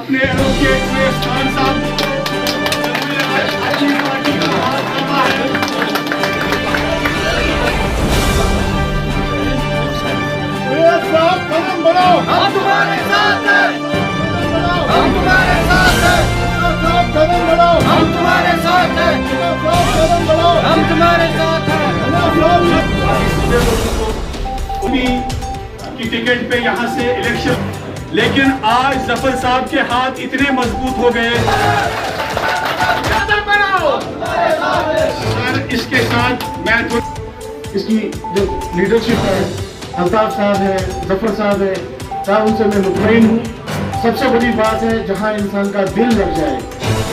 अपने एडवोकेट उवैस खान साहब अपनी पार्टी का हाथ थामा है। उवैस साहब कदम बढ़ाओ, हम तुम्हारे साथ हैं, हम तुम्हारे साथ हैं, कदम बढ़ाओ, हम तुम्हारे साथ हैं, कदम बढ़ाओ, हम तुम्हारे साथ हैं। उन्हीं की टिकट पे यहाँ से इलेक्शन, लेकिन आज जफर साहब के हाथ इतने मजबूत हो गए। सर इसके साथ मैं इसकी जो लीडरशिप है, अल्ताफ साहब है, जफर साहब है, साहब उनसे मैं मुतमईन हूँ। सबसे बड़ी बात है जहाँ इंसान का दिल लग जाए,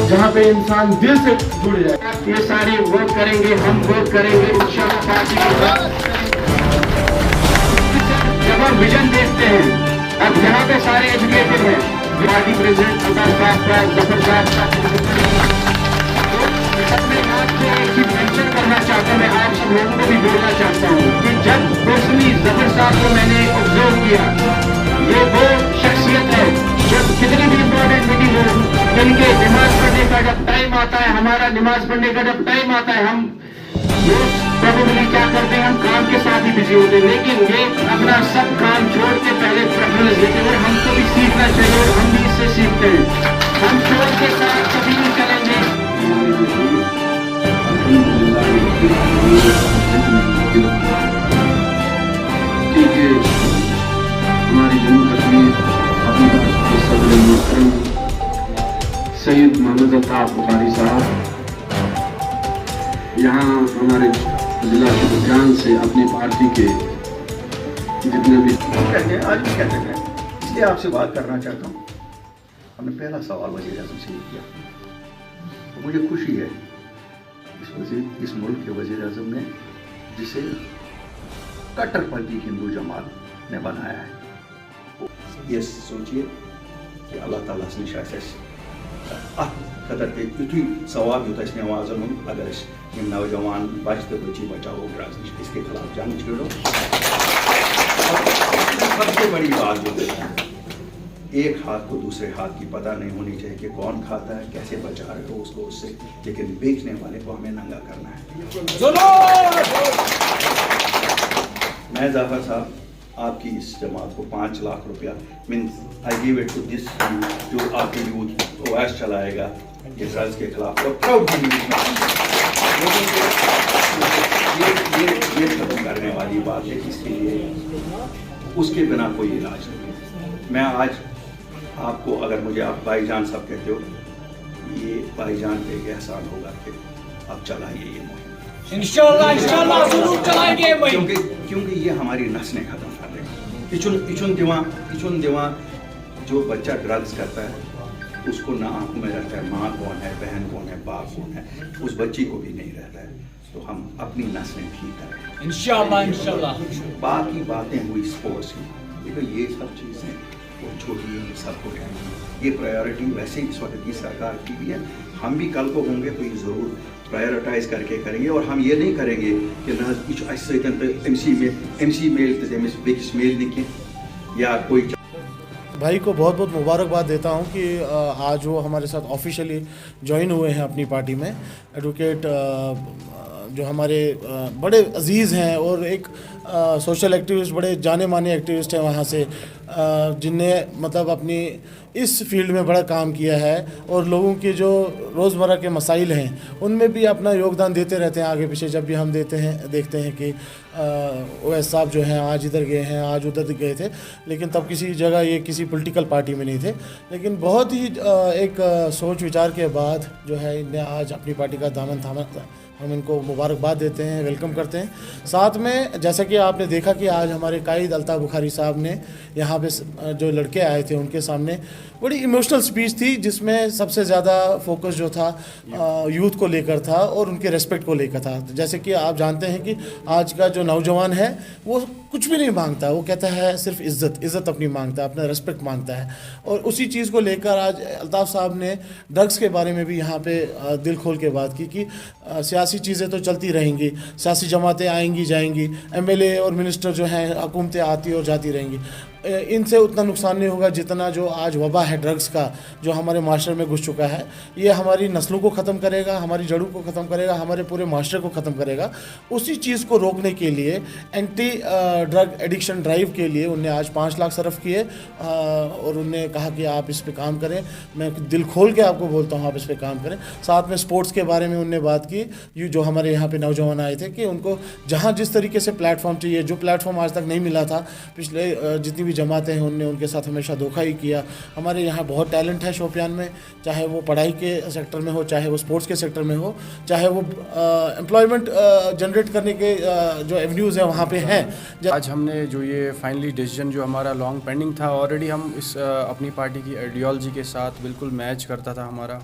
जहाँ पे इंसान दिल से जुड़ जाए, ये सारे वर्क करेंगे, हम वर्क करेंगे इंशाअल्लाह पार्टी के साथ। जब हम विजन देखते हैं, अब यहाँ पे सारे एजुकेटेड हैं, पार्टी प्रेसिडेंट अल्ताफ साहब का, जफर साहब का, मैं आपसे एक चीज मेंशन करना चाहता हूँ, मैं आप सब लोगों को भी बोलना चाहता हूँ कि जब पर्सनली जफर साहब को मैंने ऑब्जर्व किया, ये वो शख्सियत है जब कितनी भी इम्पोर्टेंट मीटिंग हो, इनके नमाज पढ़ने का जब टाइम आता है, हमारा नमाज पढ़ने का जब टाइम आता है, हम प्रोबेबली क्या करते हैं, हम काम के साथ ही बिजी होते हैं, लेकिन ये अपना सब काम छोड़ के पहले प्रेफरेंस देते हैं। हमको भी सीखना चाहिए और हम भी इससे सीखते हैं। हम छोड़ के साथ कभी नहीं चलेंगे। हमारी जम्मू कश्मीर के सदर मोहतरम सैयद मोहम्मद अल्ताफ बुखारी साहब यहाँ हमारे जिला शुजान से अपनी पार्टी के जितने भी कहते हैं, आज भी कहते हैं, इसलिए आपसे बात करना चाहता हूँ। हमने पहला सवाल वज़ीर आज़म से किया, तो मुझे खुशी है इस मुल्क के वज़ीर आज़म ने जिसे कट्टरपंथी हिंदू जमात ने बनाया है। ये सोचिए कि अल्लाह ताला ने शायद खतर पे युथु सवाब युत नवाजन अगर नौजवान बच तो बची बचाओ इसके खिलाफ जंग छेड़ो। सबसे बड़ी बात जो है, एक हाथ को दूसरे हाथ की पता नहीं होनी चाहिए कि कौन खाता है, कैसे बचा रहे हो उसको उससे, लेकिन बेचने वाले को हमें नंगा करना है। मैं जाफर साहब आपकी इस जमात को 5 लाख रुपया means I give it to this जो आपके यूथ ओएस चलाएगा ये ड्रग्स के खिलाफ, और प्राउड ये खत्म करने वाली बात है। इसके लिए उसके बिना कोई इलाज नहीं। मैं आज आपको, अगर मुझे आप भाईजान सब कहते हो, ये भाईजान पे एक एहसान होगा कि आप चलाइए ये मुहिम इंशाअल्लाह जरूर चलाएंगे, क्योंकि ये हमारी नस्लें खत्म कर देगा। इचुन दिवा जो बच्चा ड्रग्स करता है उसको ना आंखों में रहता है माँ कौन है, बहन कौन है, बाप कौन है, उस बच्ची को भी नहीं रहता है। तो हम अपनी नस्लें ठीक करें इंशाअल्लाह। बाकी बातें हुई स्पोर्ट्स की, ये सब चीज़ें वो छोटी हैं, सबको कहेंगे ये प्रायोरिटी वैसे ही इस वक्त की सरकार की भी है। हम भी कल को होंगे तो ये ज़रूर प्रायोरिटाइज करके करेंगे, और हम ये नहीं करेंगे कि ना एमसी मेल नहीं या कोई। भाई को बहुत बहुत मुबारकबाद देता हूं कि आज वो हमारे साथ ऑफिशियली ज्वाइन हुए हैं अपनी पार्टी में। एडवोकेट जो हमारे बड़े अजीज़ हैं और एक सोशल एक्टिविस्ट, बड़े जाने माने एक्टिविस्ट हैं वहाँ से, जिनने मतलब अपनी इस फील्ड में बड़ा काम किया है और लोगों के जो रोज़मर्रा के मसाइल हैं उनमें भी अपना योगदान देते रहते हैं आगे पीछे। जब भी हम देखते हैं कि ओवैस साहब जो हैं आज इधर गए हैं, आज उधर गए थे, लेकिन तब किसी जगह ये किसी पॉलिटिकल पार्टी में नहीं थे। लेकिन बहुत ही एक सोच विचार के बाद जो है इनने आज अपनी पार्टी का दामन थामा। हम इनको मुबारकबाद देते हैं, वेलकम करते हैं। साथ में जैसा कि आपने देखा कि आज हमारे कायद अल्ताफ बुखारी साहब ने यहाँ पे जो लड़के आए थे उनके सामने बड़ी इमोशनल स्पीच थी, जिसमें सबसे ज़्यादा फोकस जो था यूथ को लेकर था और उनके रेस्पेक्ट को लेकर था। जैसे कि आप जानते हैं कि आज का जो नौजवान है वो कुछ भी नहीं मांगता, वो कहता है सिर्फ इज़्ज़त अपनी मांगता है, अपना रेस्पेक्ट मांगता है। और उसी चीज़ को लेकर आज अल्ताफ साहब ने ड्रग्स के बारे में भी यहाँ पे दिल खोल के बात की कि सियासी चीज़ें तो चलती रहेंगी, सियासी जमातें आएंगी जाएंगी, एमएलए और मिनिस्टर जो हैं हुकूमतें आती और जाती रहेंगी, इनसे उतना नुकसान नहीं होगा जितना जो आज वबा है ड्रग्स का, जो हमारे माशरे में घुस चुका है। ये हमारी नस्लों को ख़त्म करेगा, हमारी जड़ों को ख़त्म करेगा, हमारे पूरे माशरे को ख़त्म करेगा। उसी चीज़ को रोकने के लिए एंटी ड्रग एडिक्शन ड्राइव के लिए उनने आज 5 लाख सर्फ किए और उनने कहा कि आप इस पे काम करें। मैं दिल खोल के आपको बोलता हूँ, आप इस पे काम करें। साथ में स्पोर्ट्स के बारे में उनने बात की, ये जो हमारे यहाँ पे नौजवान आए थे कि उनको जहाँ जिस तरीके से प्लेटफॉर्म चाहिए, जो प्लेटफॉर्म आज तक नहीं मिला था, पिछले जितनी भी जमातें हैं उनने उनके साथ हमेशा धोखा ही किया। हमारे यहाँ बहुत टैलेंट है शोपियान में, चाहे वो पढ़ाई के सेक्टर में हो, चाहे वो स्पोर्ट्स के सेक्टर में हो, चाहे वो एम्प्लॉयमेंट जनरेट करने के जो एवेन्यूज़ हैं वहाँ पे हैं। आज हमने जो ये फाइनली डिसीजन जो हमारा लॉन्ग पेंडिंग था, ऑलरेडी हम इस अपनी पार्टी की आइडियोलॉजी के साथ बिल्कुल मैच करता था हमारा।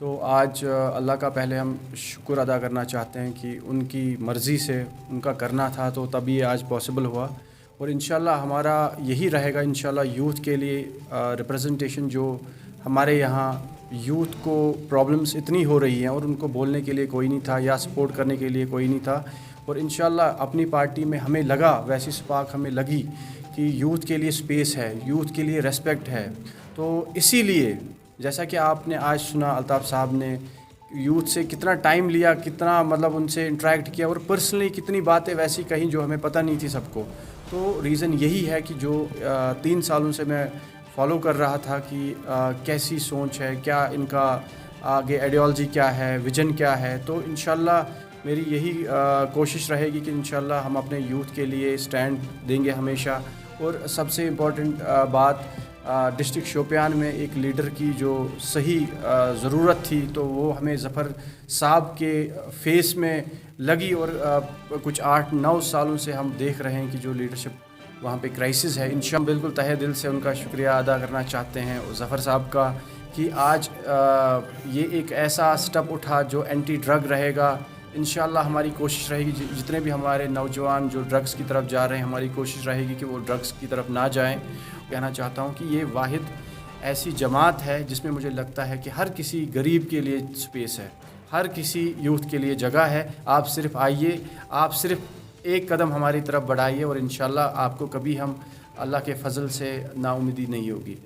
तो आज अल्लाह का पहले हम शुक्र अदा करना चाहते हैं कि उनकी मर्ज़ी से उनका करना था तो तभी आज पॉसिबल हुआ। और इंशाल्लाह हमारा यही रहेगा इंशाल्लाह यूथ के लिए रिप्रेजेंटेशन। जो हमारे यहाँ यूथ को प्रॉब्लम्स इतनी हो रही हैं और उनको बोलने के लिए कोई नहीं था या सपोर्ट करने के लिए कोई नहीं था, और इंशाल्लाह अपनी पार्टी में हमें लगा, वैसी स्पार्क हमें लगी कि यूथ के लिए स्पेस है, यूथ के लिए रेस्पेक्ट है। तो इसीलिए जैसा कि आपने आज सुना अल्ताफ़ साहब ने यूथ से कितना टाइम लिया, कितना मतलब उनसे इंटरेक्ट किया और पर्सनली कितनी बातें वैसी कहीं जो हमें पता नहीं थी सबको। तो रीज़न यही है कि जो 3 सालों से मैं फॉलो कर रहा था कि कैसी सोच है, क्या इनका आगे आइडियोलॉजी क्या है, विज़न क्या है। तो इंशाल्लाह मेरी यही कोशिश रहेगी कि इंशाल्लाह हम अपने यूथ के लिए स्टैंड देंगे हमेशा। और सबसे इम्पॉर्टेंट बात, डिस्ट्रिक्ट शोपियान में एक लीडर की जो सही ज़रूरत थी तो वो हमें ज़फ़र साहब के फेस में लगी। और कुछ 8-9 सालों से हम देख रहे हैं कि जो लीडरशिप वहाँ पे क्राइसिस है। इंशाल्लाह बिल्कुल तहे दिल से उनका शुक्रिया अदा करना चाहते हैं ज़फ़र साहब का कि आज ये एक ऐसा स्टेप उठा जो एंटी ड्रग रहेगा। इंशाल्लाह हमारी कोशिश रहेगी जितने भी हमारे नौजवान जो ड्रग्स की तरफ जा रहे हैं, हमारी कोशिश रहेगी कि वो ड्रग्स की तरफ ना जाएं। कहना चाहता हूँ कि ये वाहिद ऐसी जमात है जिसमें मुझे लगता है कि हर किसी गरीब के लिए स्पेस है, हर किसी यूथ के लिए जगह है। आप सिर्फ आइए, आप सिर्फ एक कदम हमारी तरफ बढ़ाइए और इंशाल्लाह आपको कभी हम अल्लाह के फ़ज़ल से नाउमीदी नहीं होगी।